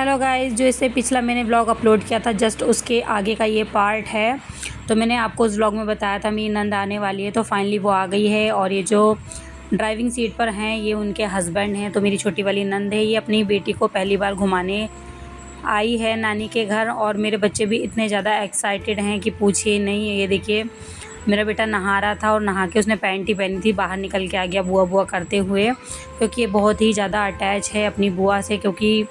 Hello guys, जो इससे पिछला मैंने व्लॉग अपलोड किया था जस्ट उसके आगे का ये पार्ट है। तो मैंने आपको उस व्लॉग में बताया था मेरी नंद आने वाली है, तो फाइनली वो आ गई है। और ये जो ड्राइविंग सीट पर हैं ये उनके हस्बैंड हैं। तो मेरी छोटी वाली नंद है, ये अपनी बेटी को पहली बार घुमाने आई है नानी के घर। और मेरे बच्चे भी इतने ज़्यादा एक्साइटेड हैं कि पूछिए नहीं। ये देखिए मेरा बेटा नहा रहा था और नहा के उसने पैंट ही पहनी थी, बाहर निकल के आ गया बुआ बुआ करते हुए, क्योंकि ये बहुत ही ज़्यादा अटैच है अपनी बुआ से। क्योंकि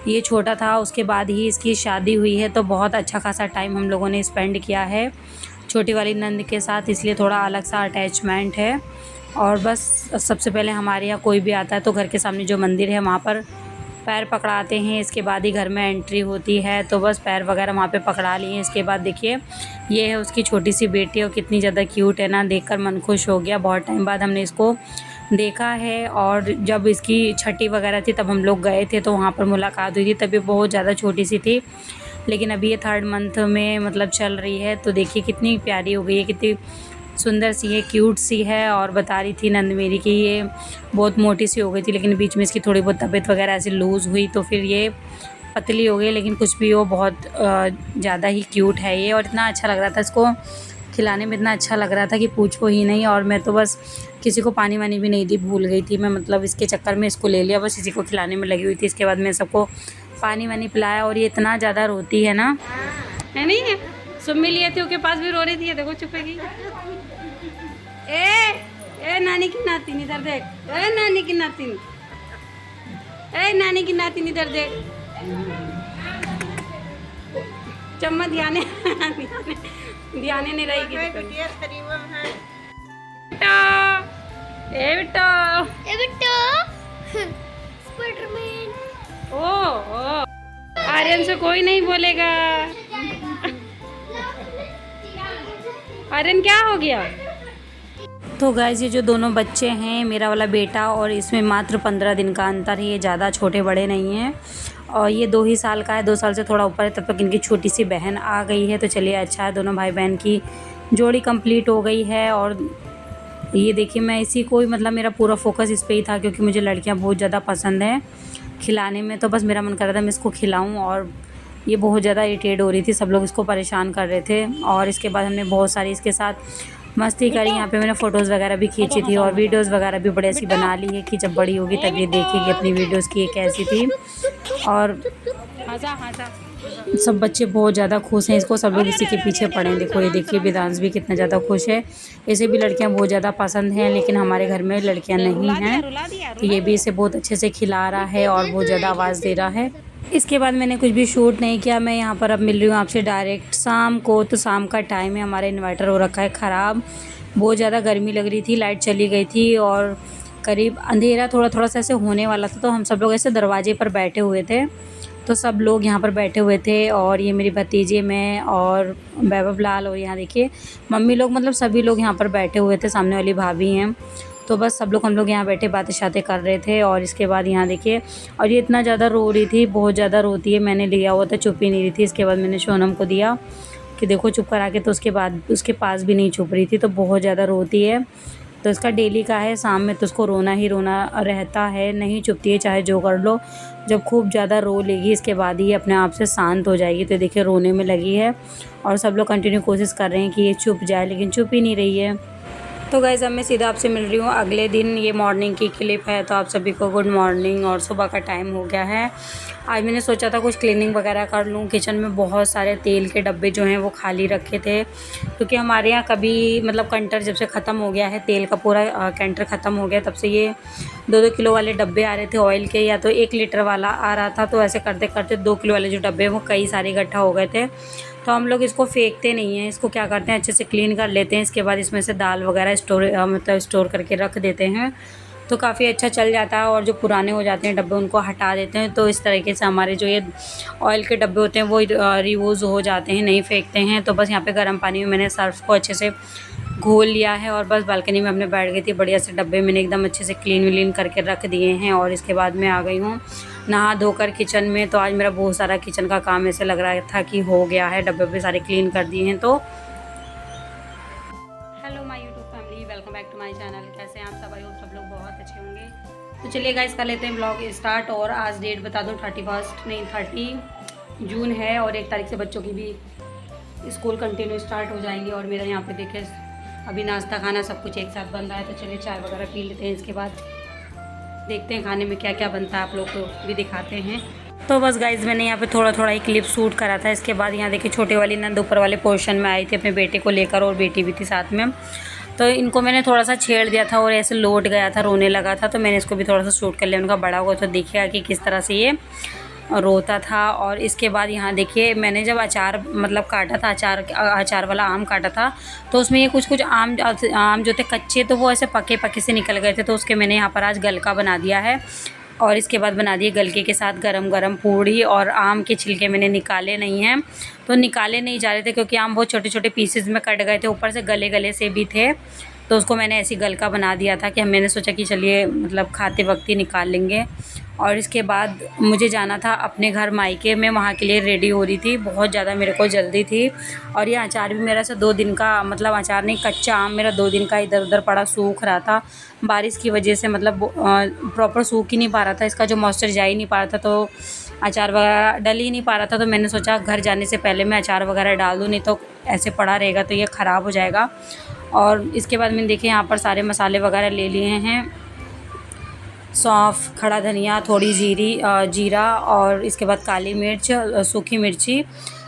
ये छोटा था उसके बाद ही इसकी शादी हुई है, तो बहुत अच्छा खासा टाइम हम लोगों ने स्पेंड किया है छोटी वाली नंद के साथ, इसलिए थोड़ा अलग सा अटैचमेंट है। और बस सबसे पहले हमारे यहाँ कोई भी आता है तो घर के सामने जो मंदिर है वहाँ पर पैर पकड़ाते हैं, इसके बाद ही घर में एंट्री होती है। तो बस पैर वगैरह वहाँ पे पकड़ा लिए। इसके बाद देखिए ये है उसकी छोटी सी बेटी और कितनी ज़्यादा क्यूट है ना, देखकर मन खुश हो गया। बहुत टाइम बाद हमने इसको देखा है। और जब इसकी छठी वगैरह थी तब हम लोग गए थे तो वहाँ पर मुलाकात हुई थी, तब ये बहुत ज़्यादा छोटी सी थी। लेकिन अभी ये 3rd मंथ में मतलब चल रही है, तो देखिए कितनी प्यारी हो गई है, कितनी सुंदर सी है, क्यूट सी है। और बता रही थी नंद मेरी कि ये बहुत मोटी सी हो गई थी, लेकिन बीच में इसकी थोड़ी बहुत तबीयत वगैरह ऐसे लूज़ हुई तो फिर ये पतली हो गई। लेकिन कुछ भी हो, बहुत ज़्यादा ही क्यूट है ये। और इतना अच्छा लग रहा था इसको खिलाने में, इतना अच्छा लग रहा था कि पूछो ही नहीं। और मैं तो बस किसी को पानी वानी भी नहीं दी, भूल गई थी मैं, मतलब इसके चक्कर में इसको ले लिया, बस इसी को खिलाने में लगी हुई थी। इसके बाद मैं सबको पानी वानी पिलाया। और ये इतना ज़्यादा रोती है ना, है नहीं है। सुम्मी लिए थे उसके पास भी रो रही थी, देखो चुपेगी। ए नानी की नातिन इधर देख, ए नानी की नातिन, ए नानी की नातिन इधर देख। चम्मा ध्यान ध्यान नहीं रहेगी। स्पाइडरमैन। ओ आर्यन से कोई नहीं बोलेगा। आर्यन क्या हो गया? तो गाइस ये जो दोनों बच्चे हैं, मेरा वाला बेटा और इसमें मात्र 15 दिन का अंतर है, ये ज़्यादा छोटे बड़े नहीं हैं। और ये 2 ही साल का है, 2 साल से थोड़ा ऊपर है। तब तक इनकी छोटी सी बहन आ गई है, तो चलिए अच्छा है, दोनों भाई बहन की जोड़ी कंप्लीट हो गई है। और ये देखिए मैं इसी को मतलब मेरा पूरा फोकस इस पर ही था, क्योंकि मुझे लड़कियाँ बहुत ज़्यादा पसंद हैं खिलाने में। तो बस मेरा मन कर रहा था मैं इसको खिलाऊँ, और ये बहुत ज़्यादा इरिटेट हो रही थी, सब लोग इसको परेशान कर रहे थे। और इसके बाद हमने बहुत सारी इसके साथ मस्ती करी। यहाँ पे मैंने फ़ोटोज़ वगैरह भी खींची थी और वीडियोज़ वगैरह भी बड़ी ऐसी बना ली है कि जब बड़ी होगी तब ये देखेगी अपनी वीडियोज़ की ये कैसी थी। और सब बच्चे बहुत ज़्यादा खुश हैं इसको, सब लोग इसी के पीछे पड़े हैं। देखो ये देखिए वेदांश भी कितना ज़्यादा खुश है, इसे भी लड़कियां बहुत ज़्यादा पसंद हैं, लेकिन हमारे घर में लड़कियां नहीं हैं। तो ये भी इसे बहुत अच्छे से खिला रहा है और बहुत ज़्यादा आवाज़ दे रहा है। इसके बाद मैंने कुछ भी शूट नहीं किया, मैं यहाँ पर अब मिल रही हूँ आपसे डायरेक्ट शाम को। तो शाम का टाइम है, हमारा इन्वर्टर हो रखा है ख़राब, बहुत ज़्यादा गर्मी लग रही थी, लाइट चली गई थी और करीब अंधेरा थोड़ा थोड़ा सा ऐसे होने वाला था। तो हम सब लोग ऐसे दरवाजे पर बैठे हुए थे, तो सब लोग यहाँ पर बैठे हुए थे। और ये मेरी भतीजी, मैं और वैभव लाल, और यहाँ देखिए मम्मी लोग, मतलब सभी लोग यहाँ पर बैठे हुए थे, सामने वाली भाभी हैं। तो बस सब लोग हम लोग यहाँ बैठे बातें शातें कर रहे थे। और इसके बाद यहाँ देखिए, और ये इतना ज़्यादा रो रही थी, बहुत ज़्यादा रोती है, मैंने लिया हुआ था, चुप ही नहीं रही थी। इसके बाद मैंने सोनम को दिया कि देखो चुप करा के, तो उसके बाद उसके पास भी नहीं चुप रही थी, तो बहुत ज़्यादा रोती है। तो इसका डेली का है, शाम में तो उसको रोना ही रोना रहता है, नहीं चुपती है चाहे जो कर लो। जब खूब ज़्यादा रो लेगी इसके बाद ही अपने आप से शांत हो जाएगी। तो देखिए रोने में लगी है और सब लोग कंटिन्यू कोशिश कर रहे हैं कि ये चुप जाए, लेकिन चुप ही नहीं रही है। तो गाइज़ अब मैं सीधा आपसे मिल रही हूँ अगले दिन। ये मॉर्निंग की क्लिप है, तो आप सभी को गुड मॉर्निंग। और सुबह का टाइम हो गया है। आज मैंने सोचा था कुछ क्लीनिंग वगैरह कर लूँ। किचन में बहुत सारे तेल के डब्बे जो हैं वो खाली रखे थे, क्योंकि हमारे यहाँ कभी मतलब कंटर जब से ख़त्म हो गया है, तेल का पूरा कैंटर ख़त्म हो गया, तब से ये 2-2 किलो वाले डब्बे आ रहे थे ऑयल के, या तो 1 लीटर वाला आ रहा था। तो ऐसे करते करते 2 किलो वाले जो डब्बे हैं वो कई सारे इकट्ठा हो गए थे। तो हम लोग इसको फेंकते नहीं हैं, इसको क्या करते हैं अच्छे से क्लीन कर लेते हैं। इसके बाद इसमें से दाल वगैरह स्टोर करके रख देते हैं, तो काफ़ी अच्छा चल जाता है। और जो पुराने हो जाते हैं डब्बे उनको हटा देते हैं। तो इस तरीके से हमारे जो ये ऑयल के डब्बे होते हैं वो रीयूज़ हो जाते हैं, नहीं फेंकते हैं। तो बस यहाँ पे गर्म पानी में मैंने सर्फ को अच्छे से घोल लिया है और बस बालकनी में अपने बैठ गई थी। बढ़िया से डब्बे मैंने एकदम अच्छे से क्लीन व्लीन करके रख दिए हैं। और इसके बाद मैं आ गई हूँ नहा धोकर किचन में। तो आज मेरा बहुत सारा किचन का काम ऐसे लग रहा था कि हो गया है, डब्बे भी सारे क्लीन कर दिए हैं। तो hello my YouTube family, welcome back to my channel. कैसे हैं आप सब? आई होप सब लोग बहुत अच्छे होंगे। तो चलिए गाइस कर लेते हैं ब्लॉग स्टार्ट। और आज डेट बता दूँ 30 जून है और 1 तारीख से बच्चों की भी स्कूल कंटिन्यू स्टार्ट हो जाएंगे। और मेरा यहाँ पे देखे अभी नाश्ता खाना सब कुछ एक साथ बन रहा है, तो चलिए चाय वगैरह पी लेते हैं। इसके बाद देखते हैं खाने में क्या क्या बनता है, आप लोग को भी दिखाते हैं। तो बस गाइज मैंने यहाँ पे थोड़ा थोड़ा एक क्लिप शूट करा था। इसके बाद यहाँ देखिए छोटे वाली नंद ऊपर वाले पोर्शन में आई थी अपने बेटे को लेकर, और बेटी भी थी साथ में। तो इनको मैंने थोड़ा सा छेड़ दिया था और ऐसे लौट गया था, रोने लगा था, तो मैंने इसको भी थोड़ा सा शूट कर लिया। उनका बड़ा हुआ तो देखिएगा कि किस तरह से ये रोता था। और इसके बाद यहाँ देखिए मैंने जब अचार मतलब काटा था, अचार वाला आम काटा था, तो उसमें ये कुछ आम जो थे कच्चे, तो वो ऐसे पके पके से निकल गए थे। तो उसके मैंने यहाँ पर आज गलका बना दिया है। और इसके बाद बना दिए गलके के साथ गरम गरम पूड़ी। और आम के छिलके मैंने निकाले नहीं हैं, तो निकाले नहीं जा रहे थे क्योंकि आम बहुत छोटे छोटे पीसेस में कट गए थे, ऊपर से गले गले से भी थे। तो उसको मैंने ऐसी गलका बना दिया था कि मैंने सोचा कि चलिए मतलब खाते वक्त ही निकाल लेंगे। और इसके बाद मुझे जाना था अपने घर मायके में, वहाँ के लिए रेडी हो रही थी, बहुत ज़्यादा मेरे को जल्दी थी। और ये अचार भी मेरा से 2 दिन का, मतलब अचार नहीं कच्चा आम मेरा 2 दिन का इधर उधर पड़ा सूख रहा था बारिश की वजह से, मतलब प्रॉपर सूख ही नहीं पा रहा था, इसका जो मॉइस्चर जा ही नहीं पा रहा था, तो अचार वगैरह डल ही नहीं पा रहा था। तो मैंने सोचा घर जाने से पहले मैं अचार वगैरह डाल दूँ, नहीं तो ऐसे पड़ा रहेगा तो ये ख़राब हो जाएगा। और इसके बाद मैंने देखे यहाँ पर सारे मसाले वगैरह ले लिए हैं, सौंफ, खड़ा धनिया, थोड़ी जीरा, और इसके बाद काली मिर्च, सूखी मिर्ची।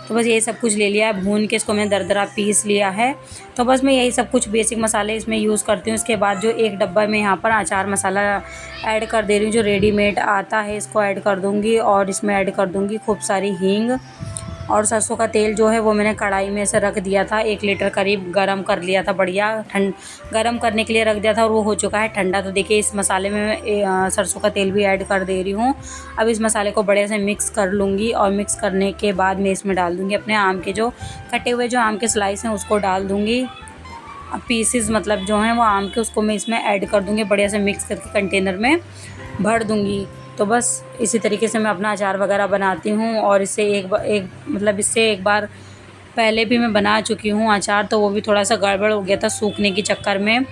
तो बस यही सब कुछ ले लिया है, भून के इसको मैंने दरदरा पीस लिया है। तो बस मैं यही सब कुछ बेसिक मसाले इसमें यूज़ करती हूँ। इसके बाद जो एक डब्बा में यहाँ पर अचार मसाला ऐड कर दे रही हूँ, जो रेडीमेड आता है, इसको ऐड कर दूँगी। और इसमें ऐड कर दूँगी खूब सारी हींग। और सरसों का तेल जो है वो मैंने कढ़ाई में से रख दिया था, 1 लीटर करीब गरम कर लिया था, बढ़िया गरम करने के लिए रख दिया था, और वो हो चुका है ठंडा। तो देखिए इस मसाले में मैं सरसों का तेल भी ऐड कर दे रही हूँ। अब इस मसाले को बढ़िया से मिक्स कर लूँगी, और मिक्स करने के बाद मैं इसमें डाल दूँगी अपने आम के जो कटे हुए जो आम के स्लाइस हैं उसको डाल दूँगी। पीसेस मतलब जो हैं वो आम के, उसको मैं इसमें ऐड कर दूँगी, बढ़िया से मिक्स करके कंटेनर में भर दूँगी। तो बस इसी तरीके से मैं अपना अचार वगैरह बनाती हूँ। और इससे एक बार पहले भी मैं बना चुकी हूँ अचार, तो वो भी थोड़ा सा गड़बड़ हो गया था सूखने के चक्कर में,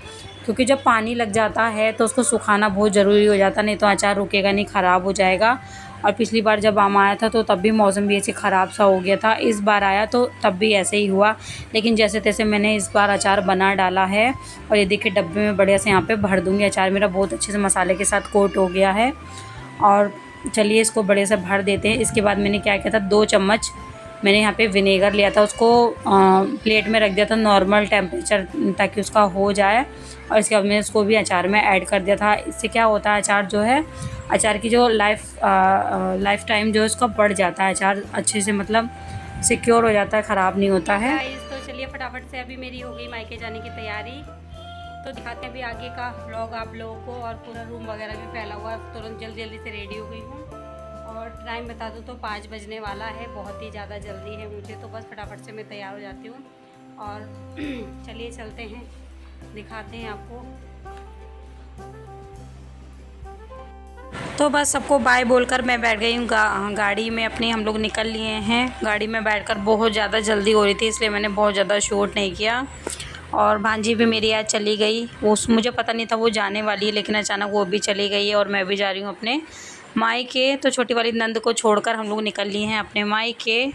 क्योंकि जब पानी लग जाता है तो उसको सुखाना बहुत ज़रूरी हो जाता, नहीं तो अचार रुकेगा नहीं, ख़राब हो जाएगा। और पिछली बार जब आम आया था तो तब भी मौसम भी ऐसे ख़राब सा हो गया था, इस बार आया तो तब भी ऐसे ही हुआ। लेकिन जैसे तैसे मैंने इस बार अचार बना डाला है। और ये देखिए डब्बे में बढ़िया से यहाँ पे भर दूँगी। अचार मेरा बहुत अच्छे से मसाले के साथ कोट हो गया है। और चलिए इसको बड़े से भर देते हैं। इसके बाद मैंने क्या किया था, 2 चम्मच मैंने यहाँ पे विनेगर लिया था, उसको प्लेट में रख दिया था नॉर्मल टेम्परेचर ताकि उसका हो जाए। और इसके बाद मैंने उसको भी अचार में ऐड कर दिया था। इससे क्या होता है, अचार जो है, अचार की जो लाइफ टाइम जो है उसका बढ़ जाता है, अचार अच्छे से मतलब सिक्योर हो जाता है, ख़राब नहीं होता है। तो चलिए फटाफट से अभी मेरी हो गई मायके जाने की तैयारी, तो दिखाते हैं अभी आगे का व्लॉग आप लोगों को। और पूरा रूम वगैरह भी फैला हुआ है, तुरंत जल्दी से रेडी हो गई हूँ। और टाइम बता दूँ तो 5 बजने वाला है, बहुत ही ज़्यादा जल्दी है मुझे, तो बस फटाफट से मैं तैयार हो जाती हूँ। और चलिए चलते हैं, दिखाते हैं आपको। तो बस सबको बाय बोलकर मैं बैठ गई हूँ गाड़ी में अपनी, हम लोग निकल लिए हैं। गाड़ी में बैठकर बहुत ज़्यादा जल्दी हो रही थी, इसलिए मैंने बहुत ज़्यादा शूट नहीं किया। और भांजी भी मेरी आज चली गई, मुझे पता नहीं था वो जाने वाली है, लेकिन अचानक वो भी चली गई है। और मैं भी जा रही हूँ अपने मायके। तो छोटी वाली नंद को छोड़कर हम लोग निकल लिए हैं अपने मायके।